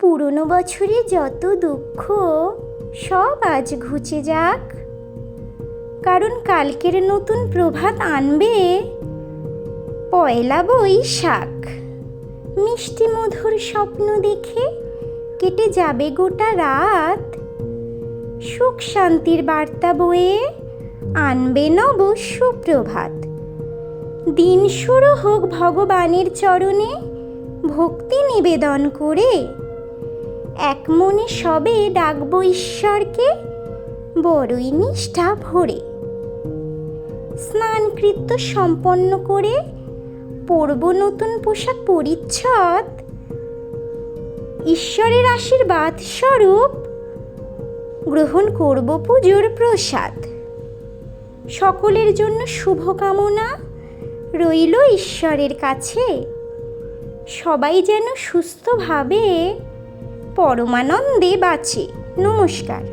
পুরনো বছরে যত দুঃখ সব আজ ঘুচে যাক, কারণ কালকের নতুন প্রভাত আনবে পয়লা বৈশাখ। মিষ্টি মধুর স্বপ্ন দেখে কেটে যাবে গোটা রাত, সুখ শান্তির বার্তা বয়ে আনবে নব সুপ্রভাত। দিন শুরু হোক ভগবানের চরণে ভক্তি নিবেদন করে, এক মনে সবে ডাকব ঈশ্বরকে বড়ই নিষ্ঠা ভরে। স্নানকৃত্য সম্পন্ন করে পরব নতুন পোশাক পরিচ্ছদ, ঈশ্বরের আশীর্বাদ স্বরূপ গ্রহণ করব পুজোর প্রসাদ। সকলের জন্য শুভকামনা রইল ঈশ্বরের কাছে, সবাই যেন সুস্থভাবে পরমানন্দে বাঁচে। নমস্কার।